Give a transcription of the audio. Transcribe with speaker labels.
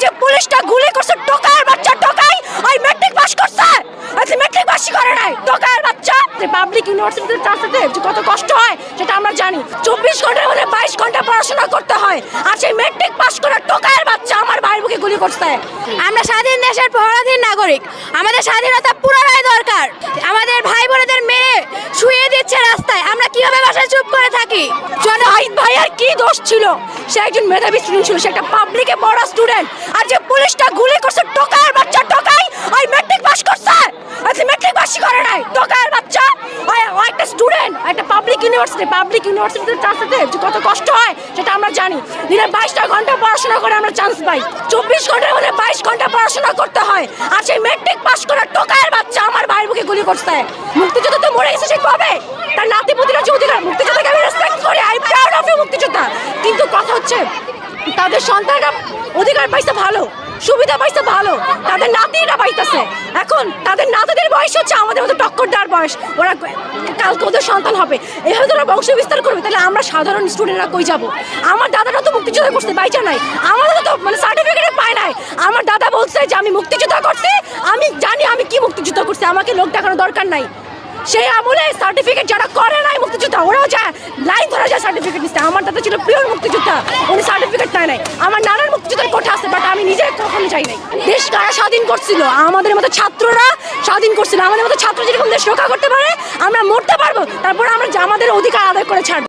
Speaker 1: যে পুলিশটা গুলি করছে টোকার বাচ্চা টোকাই ওই ম্যাট্রিক পাস করছে আজ ম্যাট্রিক পাসই করে নাই টোকার বাচ্চা পাবলিক ইউনিভার্সিটিতে ট্রান্সফারে যে কত কষ্ট হয় সেটা আমরা জানি 24 ঘন্টার মধ্যে 22 ঘন্টা পড়াশোনা করতে হয় আর সেই ম্যাট্রিক পাস করা টোকার বাচ্চা আমার ভাইয়ের বুকে গুলি করছে।
Speaker 2: আমরা স্বাধীন দেশের পরাধীন নাগরিক, আমাদের স্বাধীনতা পুনরায় দরকার। আমাদের ভাই বোনেদের মেরে শুয়ে দিচ্ছে রাস্তায়, আমরা কিভাবে বাসায় চুপ করে থাকি?
Speaker 1: জাহিদ ভাইয়ের কি দোষ ছিল? সে একজন মেধাবী স্টুডেন্ট ছিল, সে একটা পাবলিকে পড়া স্টুডেন্ট আর যে পুলিশটা গুলি করছে টোকার বাচ্চা টোকাই ওই ম্যাট্রিক পাস করছে আজ ম্যাট্রিক পাসই করে নাই টোকার বাচ্চা ও একটা স্টুডেন্ট একটা পাবলিক ইউনিভার্সিটিতে ট্রান্সফারে যে কত কষ্ট হয় সেটা আমরা জানি। দিনে 22টা ঘন্টা পড়াশোনা করে আমরা চান্স পাই, 24 ঘন্টার মধ্যে 22 ঘন্টা পড়াশোনা করতে হয় আর সেই ম্যাট্রিক পাস করা টোকার বাচ্চা আমার ভাইয়ের বুকে গুলি করছে। মুক্তিযোদ্ধা তো মরে গেছে, সে কবে? তার নাতি পুতিরা যে অধিকার, মুক্তিযোদ্ধাকে আমি রেসপেক্ট করি, আই প্রাউড অফ ইউ মুক্তিযোদ্ধা, কিন্তু কথা হচ্ছে তাদের সন্তানরা অধিকার পাইছে ভালো, সুবিধা পাইছে ভালো, তাদের নাতিরা পাইতেছে। এখন তাদের নাতিদের বয়স হচ্ছে আমাদের মতো টক্কর দেওয়ার বয়স, ওরা কালকে ওদের সন্তান হবে, এভাবে ওরা বংশ বিস্তার করবে, তাহলে আমরা সাধারণ স্টুডেন্টরা কই যাব? আমার দাদারা তো মুক্তিযোদ্ধা করতে বাইচা নাই, আমাদের তো মানে সার্টিফিকেট পায় নাই। আমার দাদা বলছে যে আমি মুক্তিযোদ্ধা করছি, আমি জানি আমি কি মুক্তিযুদ্ধ করছি, আমাকে লোক দেখানোর দরকার নাই। সেই আমলে সার্টিফিকেট যারা করে নাই মুক্তিযোদ্ধা ওরাও যায় লাইন ধরা যায় সার্টিফিকেট নিতে। আমার দাদা ছিল পিওর মুক্তিযোদ্ধা, উনি সার্টিফিকেট পায় নাই। আমার নানার মুক্তিযোদ্ধার কোঠা আছে, বাট আমি নিজে কখনো চাই নাই। দেশ কারা স্বাধীন করছিল? আমাদের মতো ছাত্ররা স্বাধীন করছিল। আমাদের মতো ছাত্র যেরকম দেশ রক্ষা করতে পারে আমরা মরতে পারবো, তারপর আমরা আমাদের অধিকার আদায় করে ছাড়বো।